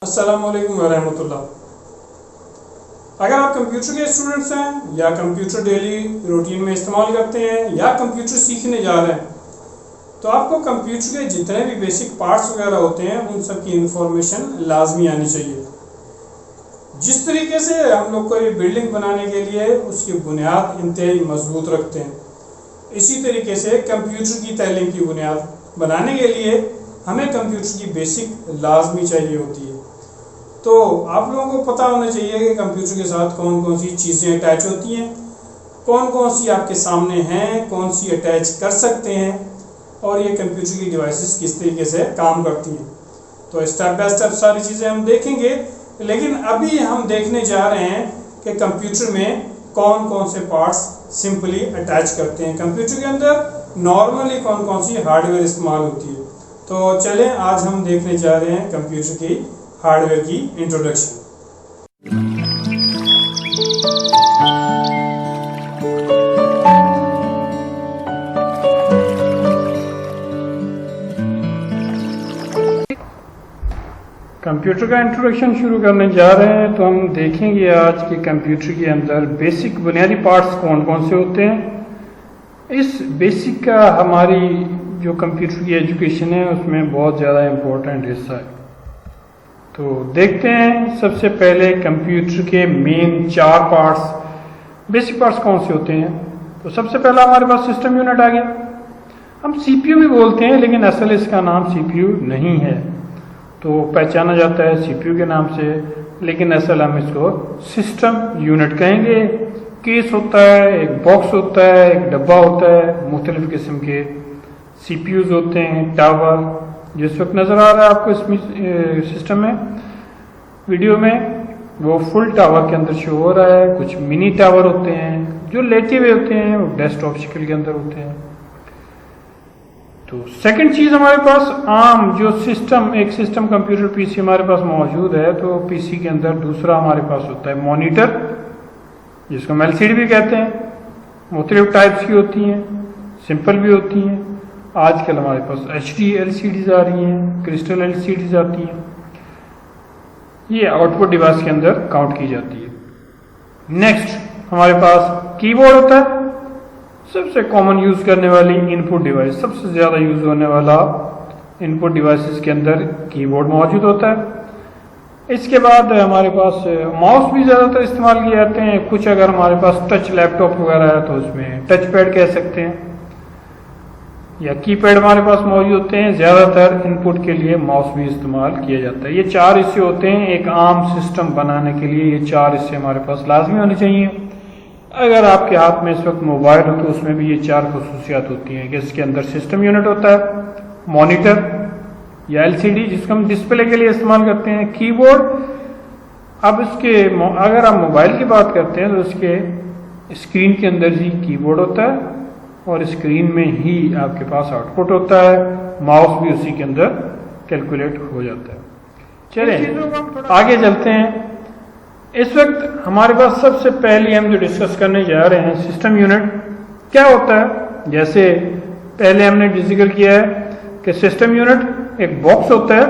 अस्सलामुअलैकुम वरहमतुल्लाह। अगर आप कंप्यूटर के स्टूडेंट्स हैं या कंप्यूटर डेली रूटीन में इस्तेमाल करते हैं या कंप्यूटर सीखने जा रहे हैं, तो आपको कंप्यूटर के जितने भी बेसिक पार्ट्स वगैरह होते हैं उन सब की इंफॉर्मेशन लाजमी आनी चाहिए। जिस तरीके से हम लोग कोई बिल्डिंग बनाने के लिए उसकी बुनियाद इंतहाई मजबूत रखते हैं, इसी तरीके से कंप्यूटर की तालीम की बुनियाद बनाने के लिए हमें कंप्यूटर की बेसिक लाजमी चाहिए होती है। तो आप लोगों को पता होना चाहिए कि कंप्यूटर के साथ कौन कौन सी चीज़ें अटैच होती हैं, कौन कौन सी आपके सामने हैं, कौन सी अटैच कर सकते हैं और ये कंप्यूटर की डिवाइसेस किस तरीके से काम करती हैं। तो स्टेप बाय स्टेप सारी चीज़ें हम देखेंगे, लेकिन अभी हम देखने जा रहे हैं कि कंप्यूटर में कौन कौन से पार्ट्स सिंपली अटैच करते हैं। कंप्यूटर के अंदर नॉर्मली कौन कौन सी हार्डवेयर इस्तेमाल होती है। तो चलें, आज हम देखने जा रहे हैं कंप्यूटर की हार्डवेयर की इंट्रोडक्शन। कंप्यूटर का इंट्रोडक्शन शुरू करने जा रहे हैं, तो हम देखेंगे आज कि कंप्यूटर के अंदर बेसिक बुनियादी पार्ट्स कौन कौन से होते हैं। इस बेसिक का हमारी जो कंप्यूटर की एजुकेशन है उसमें बहुत ज़्यादा इम्पोर्टेंट हिस्सा है। तो देखते हैं सबसे पहले कंप्यूटर के मेन 4 पार्ट्स, बेसिक पार्ट्स कौन से होते हैं। तो सबसे पहला हमारे पास सिस्टम यूनिट आ गया। हम सीपीयू भी बोलते हैं, लेकिन असल इसका नाम सीपीयू नहीं है, तो पहचाना जाता है सीपीयू के नाम से, लेकिन असल हम इसको सिस्टम यूनिट कहेंगे। केस होता है, एक बॉक्स होता है, एक डब्बा होता है, मुख्तलिफ किस्म के सीपीयूज होते हैं। टावर जिस वक्त नज़र आ रहा है आपको इसमें सिस्टम में वीडियो में, वो फुल टावर के अंदर शो हो रहा है। कुछ मिनी टावर होते हैं जो लेटे हुए होते हैं, वो डेस्कटॉप शक्ल के अंदर होते हैं। तो सेकंड चीज़ हमारे पास आम जो सिस्टम, एक सिस्टम कंप्यूटर पीसी हमारे पास मौजूद है, तो पीसी के अंदर दूसरा हमारे पास होता है मॉनिटर, जिसको हम एलसीडी भी कहते हैं। मुख्तलिफ टाइप्स की होती हैं, सिंपल भी होती हैं। आजकल हमारे पास एचडी एलसीडीज आ रही हैं, क्रिस्टल एलसीडीज आती हैं। ये आउटपुट डिवाइस के अंदर काउंट की जाती है। नेक्स्ट हमारे पास कीबोर्ड होता है, सबसे कॉमन यूज करने वाली इनपुट डिवाइस, सबसे ज़्यादा यूज होने वाला इनपुट डिवाइसेस के अंदर कीबोर्ड मौजूद होता है। इसके बाद हमारे पास माउस भी ज़्यादातर इस्तेमाल किए जाते हैं। कुछ अगर हमारे पास टच लैपटॉप वगैरह है तो उसमें टच पैड कह सकते हैं, या कीपैड हमारे पास मौजूद होते हैं। ज़्यादातर इनपुट के लिए माउस भी इस्तेमाल किया जाता है। ये 4 हिस्से होते हैं एक आम सिस्टम बनाने के लिए। ये 4 हिस्से हमारे पास लाजमी होने चाहिए। अगर आपके हाथ में इस वक्त मोबाइल हो तो उसमें भी ये 4 खसूसियात होती हैं कि इसके अंदर सिस्टम यूनिट होता है, मॉनिटर या एलसीडी जिसको हम डिस्प्ले के लिए इस्तेमाल करते हैं, कीबोर्ड। अब इसके अगर आप मोबाइल की बात करते हैं तो इसके स्क्रीन के अंदर ही कीबोर्ड होता है और स्क्रीन में ही आपके पास आउटपुट होता है। माउस भी उसी के अंदर कैलकुलेट हो जाता है। चलिए आगे चलते हैं। इस वक्त हमारे पास सबसे पहले हम जो डिस्कस करने जा रहे हैं, सिस्टम यूनिट क्या होता है। जैसे पहले हमने जिक्र किया है कि सिस्टम यूनिट एक बॉक्स होता है,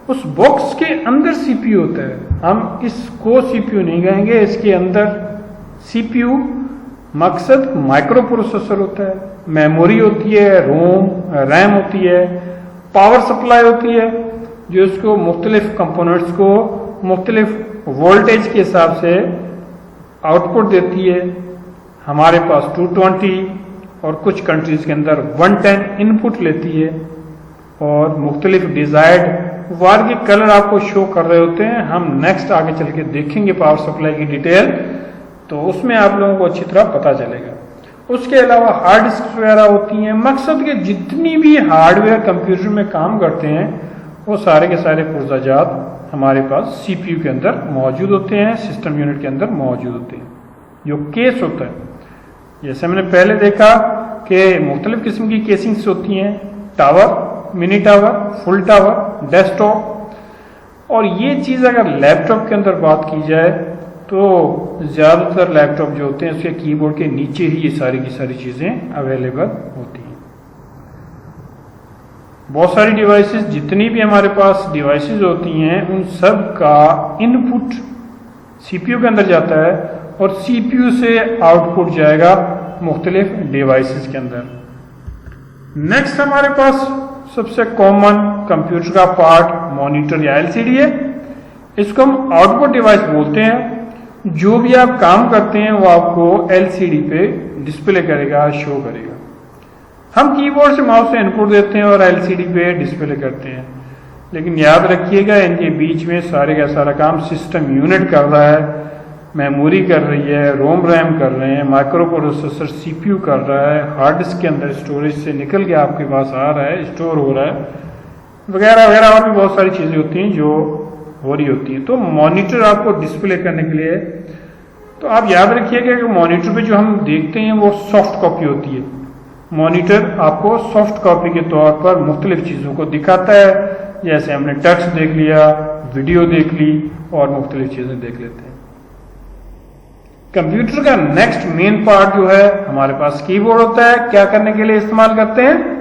उस बॉक्स के अंदर सीपीयू होता है। हम इसको सीपीयू नहीं कहेंगे, इसके अंदर सीपीयू मकसद माइक्रो प्रोसेसर होता है, मेमोरी होती है, रैम होती है, पावर सप्लाई होती है जो इसको मुख्तलिफ कंपोनेंट्स को मुख्तलिफ वोल्टेज के हिसाब से आउटपुट देती है। हमारे पास 220 और कुछ कंट्रीज के अंदर 110 इनपुट लेती है और मुख्तलिफ डिजायर्ड वार के कलर आपको शो कर रहे होते हैं। हम नेक्स्ट आगे चल के देखेंगे पावर सप्लाई की डिटेल, तो उसमें आप लोगों को अच्छी तरह पता चलेगा। उसके अलावा हार्ड डिस्क वगैरह होती हैं। मकसद के जितनी भी हार्डवेयर कंप्यूटर में काम करते हैं वो सारे के सारे पुर्जाजात हमारे पास सीपीयू के अंदर मौजूद होते हैं, सिस्टम यूनिट के अंदर मौजूद होते हैं। जो केस होता है, जैसे हमने पहले देखा कि मुख्तलिफ किस्म की केसिंग्स होती हैं, tower, mini tower, full tower, desktop. और ये चीज़ अगर लैपटॉप के अंदर बात की जाए तो ज़्यादातर लैपटॉप जो होते हैं उसके कीबोर्ड के नीचे ही ये सारी की सारी चीज़ें अवेलेबल होती हैं। बहुत सारी डिवाइसेस, जितनी भी हमारे पास डिवाइसेस होती हैं उन सब का इनपुट सीपीयू के अंदर जाता है और सीपीयू से आउटपुट जाएगा मुख्तलिफ डिवाइसेस के अंदर। नेक्स्ट हमारे पास सबसे कॉमन कंप्यूटर का पार्ट मॉनिटर या एलसीडी है। इसको हम आउटपुट डिवाइस बोलते हैं। जो भी आप काम करते हैं वो आपको एलसीडी पे डिस्प्ले करेगा, शो करेगा। हम कीबोर्ड से माउस से इनपुट देते हैं और एलसीडी पे डिस्प्ले करते हैं, लेकिन याद रखिएगा इनके बीच में सारे का सारा काम सिस्टम यूनिट कर रहा है, मेमोरी कर रही है, रोम रैम कर रहे हैं, माइक्रो प्रोसेसर सीपीयू कर रहा है, हार्ड डिस्क के अंदर स्टोरेज से निकल के आपके पास आ रहा है, स्टोर हो रहा है, वगैरह वगैरह और भी बहुत सारी चीज़ें होती हैं जो हो रही होती हैं। तो मॉनिटर आपको डिस्प्ले करने के लिए, तो आप याद रखिएगा कि मॉनिटर पे जो हम देखते हैं वो सॉफ्ट कॉपी होती है। मॉनिटर आपको सॉफ्ट कॉपी के तौर पर मुख्तलिफ चीज़ों को दिखाता है, जैसे हमने टेक्स्ट देख लिया, वीडियो देख ली और मुख्तलिफ चीज़ें देख लेते हैं। कंप्यूटर का नेक्स्ट मेन पार्ट जो है हमारे पास कीबोर्ड होता है। क्या करने के लिए इस्तेमाल करते हैं?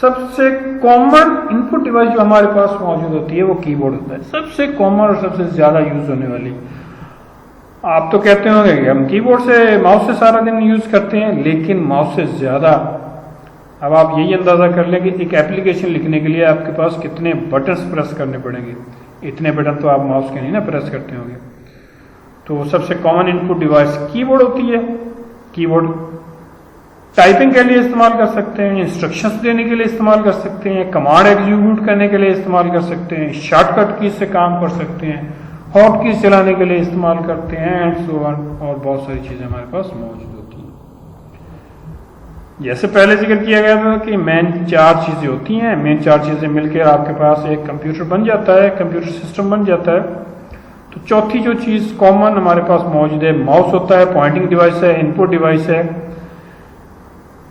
सबसे कॉमन इनपुट डिवाइस जो हमारे पास मौजूद होती है वो कीबोर्ड होता है, सबसे कॉमन और सबसे ज्यादा यूज होने वाली। आप तो कहते होंगे कि हम कीबोर्ड से माउस से सारा दिन यूज करते हैं, लेकिन माउस से ज्यादा। अब आप यही अंदाजा कर लें कि एक एप्लीकेशन लिखने के लिए आपके पास कितने बटन्स प्रेस करने पड़ेंगे। इतने बटन तो आप माउस के नहीं ना प्रेस करते होंगे। तो सबसे कॉमन इनपुट डिवाइस कीबोर्ड होती है। कीबोर्ड टाइपिंग के लिए इस्तेमाल कर सकते हैं, इंस्ट्रक्शंस देने के लिए इस्तेमाल कर सकते हैं, कमांड एग्जीक्यूट करने के लिए इस्तेमाल कर सकते हैं, शॉर्टकट की से काम कर सकते हैं, हॉट कीज चलाने के लिए इस्तेमाल करते हैं एंड सो ऑन, और बहुत सारी चीजें हमारे पास मौजूद होती हैं। जैसे पहले जिक्र किया गया था कि मेन 4 चीजें होती हैं, मेन 4 चीजें मिलकर आपके पास एक कंप्यूटर बन जाता है, कंप्यूटर सिस्टम बन जाता है। तो चौथी जो चीज कॉमन हमारे पास मौजूद है, माउस होता है, पॉइंटिंग डिवाइस है, इनपुट डिवाइस है।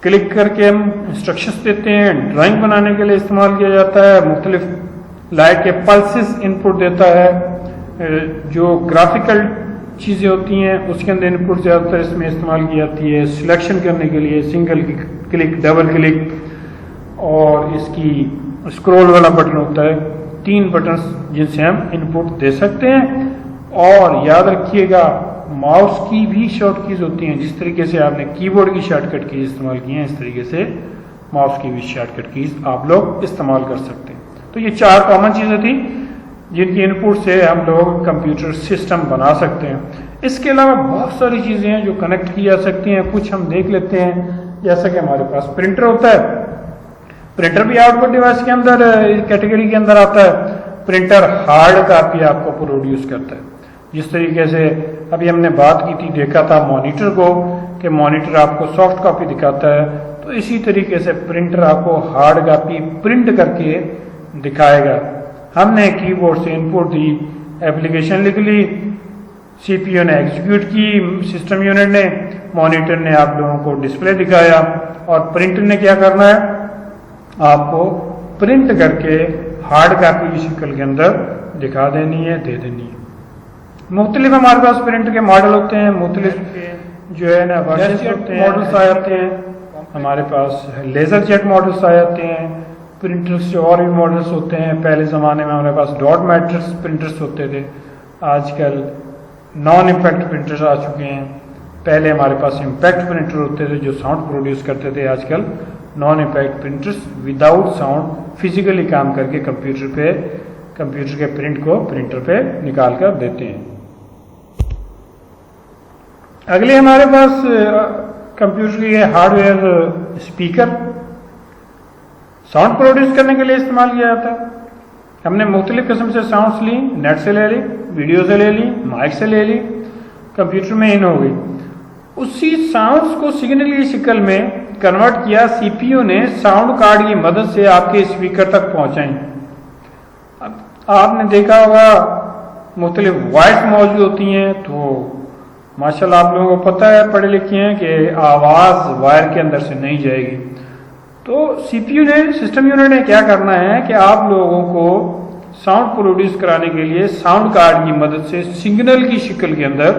क्लिक करके हम इंस्ट्रक्शंस देते हैं, ड्राइंग बनाने के लिए इस्तेमाल किया जाता है, मुख्तलिफ लाइट के पल्सेस इनपुट देता है। जो ग्राफिकल चीज़ें होती हैं उसके अंदर इनपुट ज़्यादातर इसमें इस्तेमाल की जाती है। सिलेक्शन करने के लिए सिंगल क्लिक, डबल क्लिक, और इसकी स्क्रॉल वाला बटन होता है। 3 बटन जिनसे हम इनपुट दे सकते हैं। और याद रखिएगा माउस की भी शॉर्ट कीज होती हैं। जिस तरीके से आपने कीबोर्ड की शॉर्टकट कीज इस्तेमाल की हैं, इस तरीके से माउस की भी शॉर्टकट कीज आप लोग इस्तेमाल कर सकते हैं। तो ये 4 कॉमन चीज़ें थी जिनकी इनपुट से हम लोग कंप्यूटर सिस्टम बना सकते हैं। इसके अलावा बहुत सारी चीज़ें हैं जो कनेक्ट की जा सकती हैं। कुछ हम देख लेते हैं, जैसा कि हमारे पास प्रिंटर होता है। प्रिंटर भी आउटपुट डिवाइस के अंदर कैटेगरी के अंदर आता है। प्रिंटर हार्ड कॉपी आपको प्रोड्यूस करता है। जिस तरीके से अभी हमने बात की थी, देखा था मॉनिटर को कि मॉनिटर आपको सॉफ्ट कॉपी दिखाता है, तो इसी तरीके से प्रिंटर आपको हार्ड कॉपी प्रिंट करके दिखाएगा। हमने कीबोर्ड से इनपुट दी, एप्लीकेशन लिख ली, सीपीयू ने एग्जीक्यूट की, सिस्टम यूनिट ने, मॉनिटर ने आप लोगों को डिस्प्ले दिखाया, और प्रिंटर ने क्या करना है, आपको प्रिंट करके हार्ड कॉपी की शक्ल के अंदर दिखा देनी है, दे देनी है। मुख्तलिफ हमारे पास प्रिंटर के मॉडल होते हैं, मुख्तलिफ जो है ना मॉडल्स आ जाते हैं। हमारे पास लेजर जेट मॉडल्स आ जाते हैं। प्रिंटर्स से और भी मॉडल्स होते हैं। पहले ज़माने में हमारे पास डॉट मैट्रिक्स प्रिंटर्स होते थे, आजकल नॉन इम्पैक्ट प्रिंटर्स आ चुके हैं। पहले हमारे पास इम्पैक्ट प्रिंटर होते थे जो साउंड प्रोड्यूस करते थे, आजकल non impact printers without sound physically काम करके कंप्यूटर के प्रिंट को प्रिंटर पे निकाल कर देते हैं। अगले हमारे पास कंप्यूटर के हार्डवेयर स्पीकर साउंड प्रोड्यूस करने के लिए इस्तेमाल किया जाता है। हमने मुख्तलिफ किस्म से साउंड्स ली, नेट से ले ली, वीडियो से ले ली, माइक से ले ली, कंप्यूटर में इन हो गई। उसी साउंड्स को सिग्नल की शक्ल में कन्वर्ट किया, सीपीयू ने साउंड कार्ड की मदद से आपके स्पीकर तक पहुंचाई। आपने देखा होगा मुख्तलिफ वॉइस मौजूद होती हैं, तो माशाल्लाह आप लोगों को पता है, पढ़े लिखे हैं, कि आवाज़ वायर के अंदर से नहीं जाएगी। तो सीपीयू ने, सिस्टम यूनिट ने क्या करना है कि आप लोगों को साउंड प्रोड्यूस कराने के लिए साउंड कार्ड की मदद से सिग्नल की शक्ल के अंदर,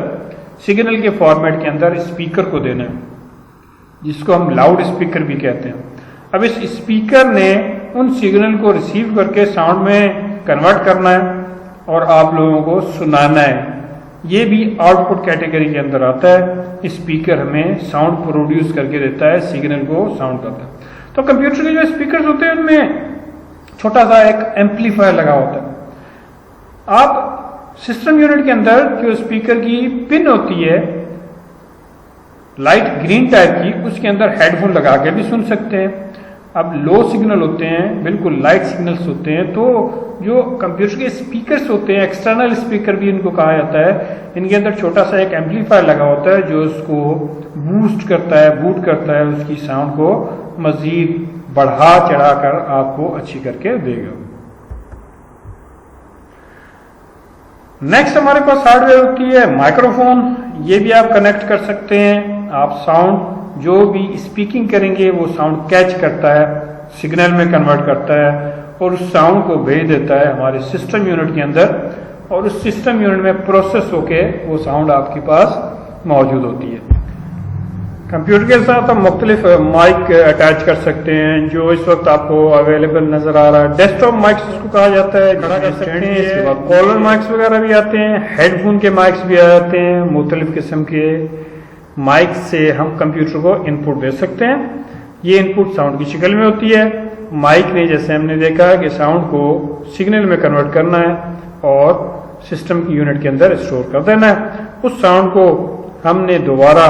सिग्नल के फॉर्मेट के अंदर स्पीकर को देना है, जिसको हम लाउड स्पीकर भी कहते हैं। अब इस स्पीकर ने उन सिग्नल को रिसीव करके साउंड में कन्वर्ट करना है और आप लोगों को सुनाना है। ये भी आउटपुट कैटेगरी के अंदर आता है। स्पीकर हमें साउंड प्रोड्यूस करके देता है, सिग्नल को साउंड करता है। तो कंप्यूटर के जो स्पीकर होते हैं उनमें छोटा सा एक एम्पलीफायर लगा होता है। आप सिस्टम यूनिट के अंदर जो स्पीकर की पिन होती है लाइट ग्रीन टाइप की, उसके अंदर हेडफोन लगा के भी सुन सकते हैं। अब लो सिग्नल होते हैं, बिल्कुल लाइट सिग्नल्स होते हैं, तो जो कंप्यूटर के स्पीकर्स होते हैं, एक्सटर्नल स्पीकर भी इनको कहा जाता है, इनके अंदर छोटा सा एक एम्पलीफायर लगा होता है जो उसको बूस्ट करता है, बूट करता है, उसकी साउंड को मजीद बढ़ा चढ़ाकर आपको अच्छी करके देगा। नेक्स्ट हमारे पास हार्डवेयर होती है माइक्रोफोन। ये भी आप कनेक्ट कर सकते हैं। आप साउंड जो भी स्पीकिंग करेंगे वो साउंड कैच करता है, सिग्नल में कन्वर्ट करता है और उस साउंड को भेज देता है हमारे सिस्टम यूनिट के अंदर, और उस सिस्टम यूनिट में प्रोसेस होके वो साउंड आपके पास मौजूद होती है। कंप्यूटर के साथ हम मुख्तलिफ माइक अटैच कर सकते हैं जो इस वक्त आपको अवेलेबल नजर आ रहा है। डेस्कटॉप माइक्स उसको कहा जाता है, खड़ा कर सकते हैं। इसके बाद कॉलर माइक्स वगैरह भी आते हैं, हेडफोन के माइक्स भी आते हैं। मुख्तलिफ किस्म के माइक से हम कंप्यूटर को इनपुट दे सकते हैं। ये इनपुट साउंड की शक्ल में होती है। माइक ने, जैसे हमने देखा कि साउंड को सिग्नल में कन्वर्ट करना है और सिस्टम की यूनिट के अंदर स्टोर कर देना है। उस साउंड को हमने दोबारा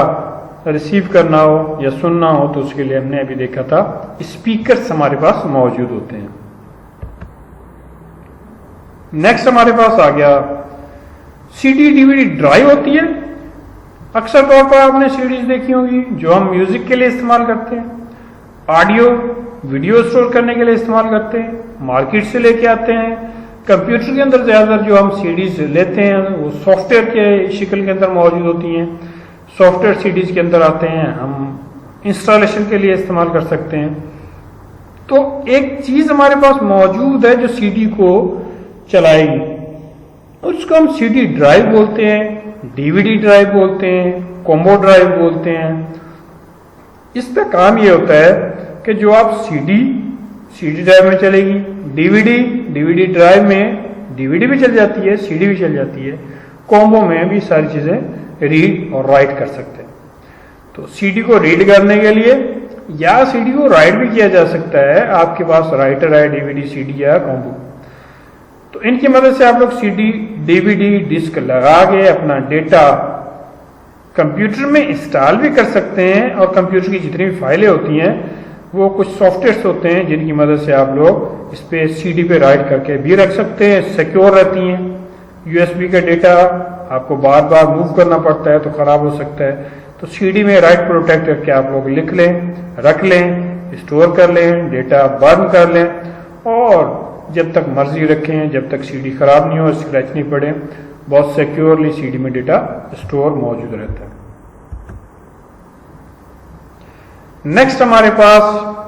रिसीव करना हो या सुनना हो तो उसके लिए हमने अभी देखा था स्पीकर्स हमारे पास मौजूद होते हैं। नेक्स्ट हमारे पास आ गया सीडी डीवीडी ड्राइव होती है। अक्सर तौर पर आपने सीडीज देखी होगी जो हम म्यूजिक के लिए इस्तेमाल करते हैं, ऑडियो वीडियो स्टोर करने के लिए इस्तेमाल करते हैं, मार्केट से लेके आते हैं। कंप्यूटर के अंदर ज्यादातर जो हम सीडीज लेते हैं वो सॉफ्टवेयर के शक्ल के अंदर मौजूद होती हैं। सॉफ्टवेयर सीडीज के अंदर आते हैं, हम इंस्टॉलेशन के लिए इस्तेमाल कर सकते हैं। तो एक चीज हमारे पास मौजूद है जो सीडी को चलाएगी, उसको हम सीडी ड्राइव बोलते हैं, डीवीडी ड्राइव बोलते हैं, कॉम्बो ड्राइव बोलते हैं। इसका काम ये होता है कि जो आप सीडी ड्राइव में चलेगी, डीवीडी ड्राइव में डीवीडी भी चल जाती है, सीडी भी चल जाती है। कॉम्बो में भी सारी चीजें रीड और राइट कर सकते हैं। तो सीडी को रीड करने के लिए या सीडी को राइट भी किया जा सकता है। आपके पास राइटर है, डीवीडी सीडी या कॉम्बो, तो इनकी मदद से आप लोग सीडी डीवीडी डिस्क लगा के अपना डेटा कंप्यूटर में इंस्टॉल भी कर सकते हैं। और कंप्यूटर की जितनी भी फाइलें होती हैं वो कुछ सॉफ्टवेयर होते हैं जिनकी मदद से आप लोग इस पे सीडी पे राइट करके भी रख सकते हैं, सिक्योर रहती हैं। यूएसबी का डेटा आपको बार बार मूव करना पड़ता है तो खराब हो सकता है, तो सीडी में राइट प्रोटेक्ट करके आप लोग लिख लें, रख लें, स्टोर कर लें, डेटा बर्न कर लें और जब तक मर्जी रखें, जब तक सीडी खराब नहीं हो, स्क्रैच नहीं पड़े, बहुत सिक्योरली सीडी में डेटा स्टोर मौजूद रहता है। नेक्स्ट हमारे पास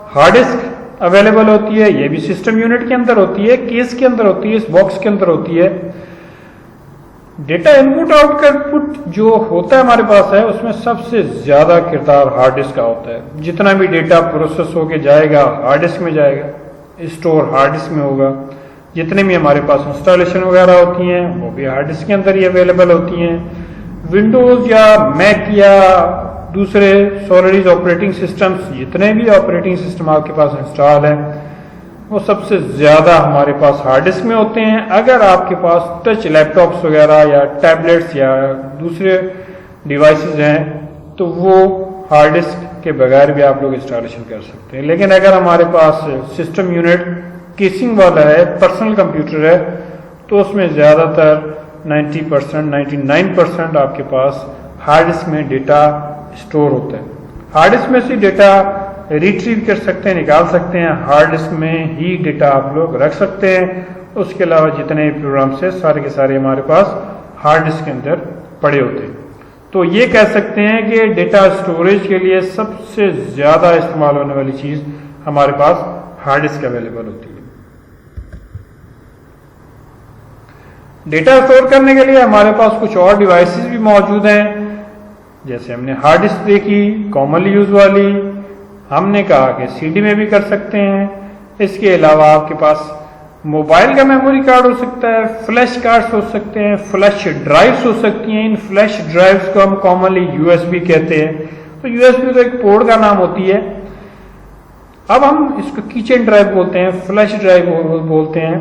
हार्ड डिस्क अवेलेबल होती है। ये भी सिस्टम यूनिट के अंदर होती है, केस के अंदर होती है, इस बॉक्स के अंदर होती है। डेटा इनपुट आउटपुट जो होता है हमारे पास है उसमें सबसे ज्यादा किरदार हार्ड डिस्क का होता है। जितना भी डेटा प्रोसेस होके जाएगा हार्ड डिस्क में जाएगा, स्टोर हार्ड डिस्क में होगा। जितने भी हमारे पास इंस्टॉलेशन वगैरह होती हैं वो भी हार्ड डिस्क के अंदर ही अवेलेबल होती हैं। विंडोज या मैक या दूसरे सॉलिड ऑपरेटिंग सिस्टम्स, जितने भी ऑपरेटिंग सिस्टम आपके पास इंस्टॉल है वो सबसे ज्यादा हमारे पास हार्ड डिस्क में होते हैं। अगर आपके पास टच लैपटॉप्स वगैरह या टैबलेट्स या दूसरे डिवाइसेस हैं तो वो हार्ड डिस्क के बगैर भी आप लोग इंस्टॉलेशन कर सकते हैं। लेकिन अगर हमारे पास सिस्टम यूनिट केसिंग वाला है, पर्सनल कंप्यूटर है, तो उसमें ज्यादातर 90%, 99% आपके पास हार्ड डिस्क में डेटा स्टोर होता है। हार्ड डिस्क में से डेटा रिट्रीव कर सकते हैं, निकाल सकते हैं, हार्ड डिस्क में ही डेटा आप लोग रख सकते हैं। उसके अलावा जितने प्रोग्राम्स है सारे के सारे हमारे पास हार्ड डिस्क के अंदर पड़े होते हैं। तो ये कह सकते हैं कि डेटा स्टोरेज के लिए सबसे ज्यादा इस्तेमाल होने वाली चीज हमारे पास हार्ड डिस्क अवेलेबल होती है। डेटा स्टोर करने के लिए हमारे पास कुछ और डिवाइसेस भी मौजूद हैं। जैसे हमने हार्ड डिस्क देखी, कॉमनली यूज वाली, हमने कहा कि सीडी में भी कर सकते हैं, इसके अलावा आपके पास मोबाइल का मेमोरी कार्ड हो सकता है, फ्लैश कार्ड्स हो सकते हैं, फ्लैश ड्राइव्स हो सकती हैं। इन फ्लैश ड्राइव्स को हम कॉमनली यूएसबी कहते हैं। तो यूएसबी तो एक पोर्ट का नाम होती है। अब हम इसको किचन ड्राइव बोलते हैं, फ्लैश ड्राइव बोलते हैं।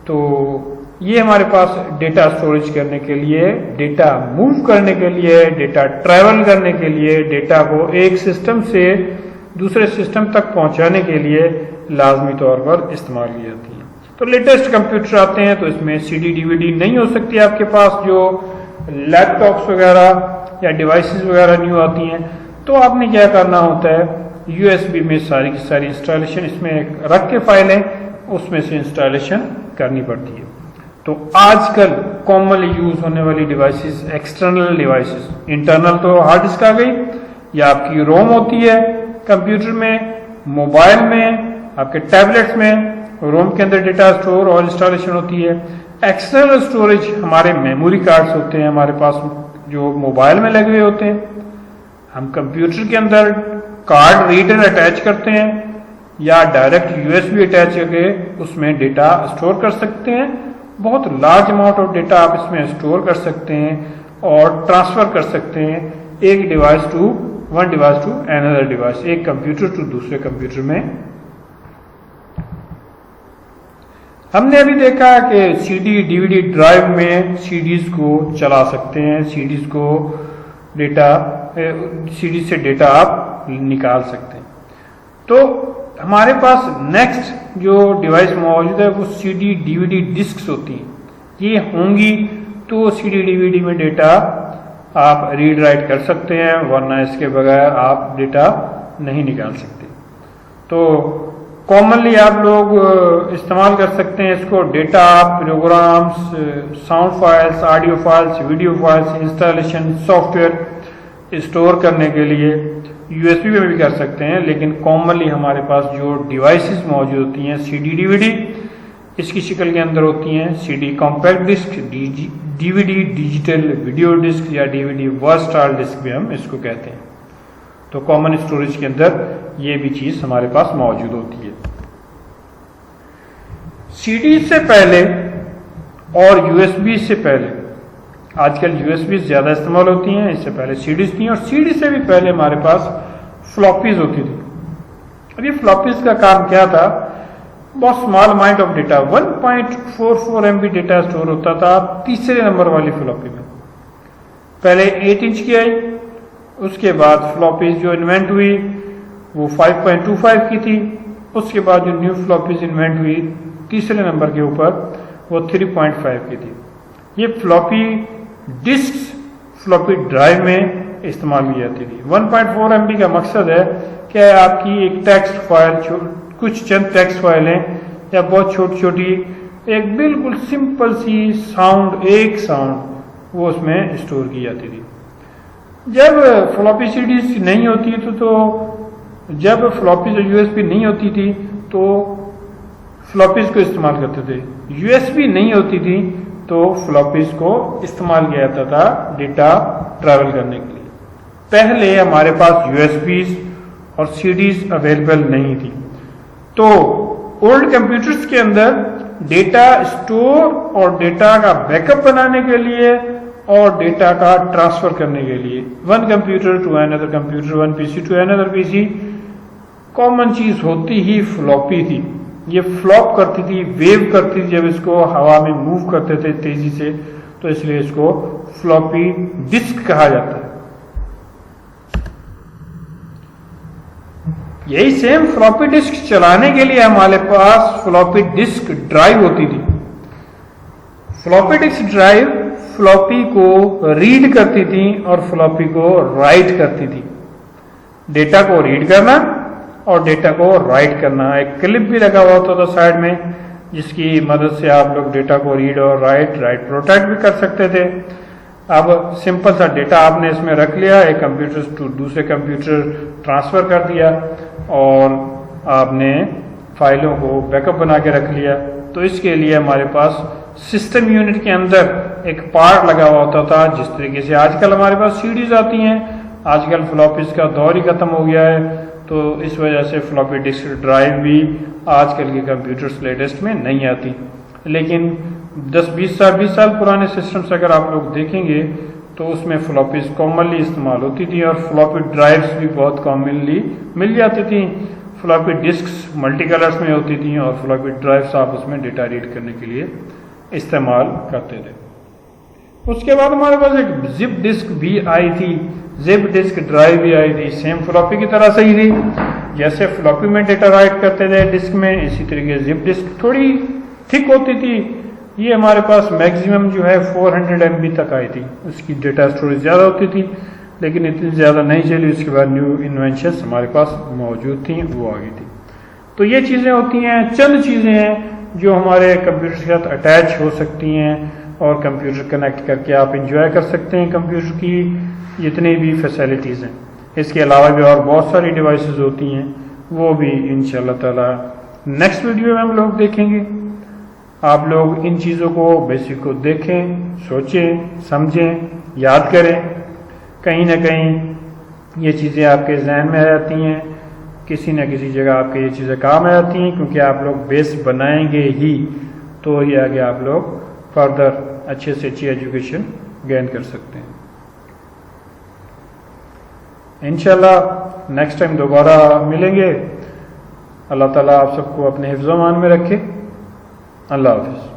तो ये हमारे पास डेटा स्टोरेज करने के लिए, डेटा मूव करने के लिए, डेटा ट्रैवल करने के लिए, डेटा को एक सिस्टम से दूसरे सिस्टम तक पहुंचाने के लिए लाजमी तौर पर इस्तेमाल की जाती है। तो लेटेस्ट कंप्यूटर आते हैं तो इसमें सीडी डीवीडी नहीं हो सकती आपके पास। जो लैपटॉप्स वगैरह या डिवाइसेस वगैरह न्यू आती हैं तो आपने क्या करना होता है, यूएसबी में सारी की सारी इंस्टॉलेशन इसमें रख के फाइलें उसमें से इंस्टॉलेशन करनी पड़ती है। तो आजकल कॉमनली यूज होने वाली डिवाइसेस, एक्सटर्नल डिवाइसेस, इंटरनल तो हार्ड डिस्क आ गई या आपकी रोम होती है कंप्यूटर में, मोबाइल में, आपके टैबलेट्स में रोम के अंदर डेटा स्टोर और इंस्टॉलेशन होती है। एक्सटर्नल स्टोरेज हमारे मेमोरी कार्ड्स होते हैं हमारे पास जो मोबाइल में लगे हुए होते हैं। हम कंप्यूटर के अंदर कार्ड रीडर अटैच करते हैं या डायरेक्ट यूएसबी अटैच करके उसमें डेटा स्टोर कर सकते हैं। बहुत लार्ज अमाउंट ऑफ डेटा आप इसमें स्टोर कर सकते हैं और ट्रांसफर कर सकते हैं एक device to one device to another device, एक कंप्यूटर टू दूसरे कंप्यूटर में। हमने अभी देखा कि सीडी डीवीडी ड्राइव में सीडीज को चला सकते हैं, सीडीज को डेटा सीडी से डेटा आप निकाल सकते हैं। तो हमारे पास नेक्स्ट जो डिवाइस मौजूद है वो सीडी डीवीडी डिस्क्स होती हैं। ये होंगी तो सीडी डीवीडी में डेटा आप रीड राइट कर सकते हैं, वरना इसके बगैर आप डेटा नहीं निकाल सकते। तो कॉमनली आप लोग इस्तेमाल कर सकते हैं इसको data, programs, sound files, audio files, video files, installation, software store करने के लिए यूएसबी में भी कर सकते हैं। लेकिन कॉमनली हमारे पास जो डिवाइसेस मौजूद होती हैं सीडी डीवीडी इसकी शक्ल के अंदर होती हैं। CD compact disc, DVD digital video disc या डीवीडी वर्सटाइल डिस्क भी हम इसको कहते हैं। तो कॉमन स्टोरेज के अंदर ये भी चीज हमारे पास मौजूद होती है। सीडी से पहले और यूएसबी से पहले, आजकल यूएसबी ज्यादा इस्तेमाल होती हैं, इससे पहले सीडीज थी और सीडी से भी पहले हमारे पास फ्लॉपीज होती थी। अब ये फ्लॉपीज का काम क्या था, बहुत small amount of data 1.44 MB data store होता था तीसरे नंबर वाली फ्लॉपी में। पहले 8 इंच की आई, उसके बाद फ्लॉपीज जो इन्वेंट हुई वो 5.25 की थी, उसके बाद जो न्यू फ्लॉपीज इन्वेंट हुई तीसरे नंबर के ऊपर वो 3.5 की थी। ये फ्लॉपी डिस्क फ्लॉपी ड्राइव में इस्तेमाल की जाती थी। 1.4 MB का मकसद है कि आपकी एक टेक्स्ट फाइल, कुछ चंद टेक्स्ट फाइलें या बहुत छोटी छोटी एक बिल्कुल सिंपल सी साउंड, एक साउंड वो उसमें स्टोर की जाती थी। जब फ्लॉपी सीडीज नहीं होती तो जब फ्लॉपी जो यूएसबी नहीं होती थी तो फ्लॉपीज को इस्तेमाल करते थे, यूएसबी नहीं होती थी तो फ्लॉपीज को इस्तेमाल किया जाता था डेटा ट्रैवल करने के लिए। पहले हमारे पास यूएसबीज और सीडीज अवेलेबल नहीं थी। तो ओल्ड कंप्यूटर्स के अंदर डेटा स्टोर और डेटा का बैकअप बनाने के लिए और डेटा का ट्रांसफर करने के लिए one computer to another computer, one PC to another PC, common चीज होती ही फ्लॉपी थी। ये फ्लॉप करती थी, वेव करती थी, जब इसको हवा में मूव करते थे तेजी से, तो इसलिए इसको फ्लॉपी डिस्क कहा जाता है। यही सेम फ्लॉपी डिस्क चलाने के लिए हमारे पास फ्लॉपी डिस्क ड्राइव होती थी। फ्लॉपी डिस्क ड्राइव फ्लॉपी को रीड करती थी और फ्लॉपी को राइट करती थी। डेटा को रीड करना और डेटा को राइट करना। एक क्लिप भी लगा हुआ होता था साइड में जिसकी मदद से आप लोग डेटा को रीड और राइट प्रोटेक्ट भी कर सकते थे। अब सिंपल सा डेटा आपने इसमें रख लिया, एक कंप्यूटर टू दूसरे कंप्यूटर ट्रांसफर कर दिया और आपने फाइलों को बैकअप बना के रख लिया। तो इसके लिए हमारे पास सिस्टम यूनिट के अंदर एक पार्ट लगा हुआ होता था। जिस तरीके से आजकल हमारे पास सीडीज आती हैं आजकल फ्लॉपीज का दौर ही ख़त्म हो गया है, तो इस वजह से फ्लॉपी डिस्क ड्राइव भी आजकल के कंप्यूटर्स लेटेस्ट में नहीं आती। लेकिन 10-20 साल पुराने सिस्टम्स अगर आप लोग देखेंगे तो उसमें फ्लॉपीज कॉमनली इस्तेमाल होती थी और फ्लॉपी ड्राइव्स भी बहुत कॉमनली मिल जाती थी। फ्लॉपी डिस्क्स मल्टी कलर्स में होती थी और फ्लॉपी ड्राइव्स आप उसमें डेटा रीड करने के लिए इस्तेमाल करते थे। उसके बाद हमारे पास एक जिप डिस्क भी आई थी, जिप डिस्क ड्राइव भी आई थी, सेम फ्लॉपी की तरह सही थी। जैसे फ्लॉपी में डेटा राइट करते थे डिस्क में, इसी तरीके जिप डिस्क थोड़ी थिक होती थी। ये हमारे पास मैक्सिमम जो है 400 MB तक आई थी, उसकी डेटा स्टोरेज ज़्यादा होती थी, लेकिन इतनी ज़्यादा नहीं चली। उसके बाद न्यू इन्वेंशंस हमारे पास मौजूद थी, वो आ गई थी। तो ये चीज़ें होती हैं, चंद चीज़ें हैं जो हमारे कंप्यूटर के साथ अटैच हो सकती हैं और कंप्यूटर कनेक्ट करके आप इंजॉय कर सकते हैं कंप्यूटर की जितनी भी फैसिलिटीज़ हैं। इसके अलावा भी और बहुत सारी डिवाइसेस होती हैं, वो भी इंशाल्लाह ताला नेक्स्ट वीडियो में हम लोग देखेंगे। आप लोग इन चीज़ों को बेसिक को देखें, सोचें, समझें, याद करें। कहीं ना कहीं ये चीज़ें आपके जहन में आ जाती हैं, किसी न किसी जगह आपके ये चीज़ें काम आ जाती हैं, क्योंकि आप लोग बेस बनाएंगे ही तो ये आगे आप लोग फर्दर अच्छे से अच्छी एजुकेशन गेन कर सकते हैं। इंशाल्लाह नेक्स्ट टाइम दोबारा मिलेंगे। अल्लाह ताला आप सबको अपने हिफ्ज़-ओ-मान में रखे। अल्लाह हाफ़िज़।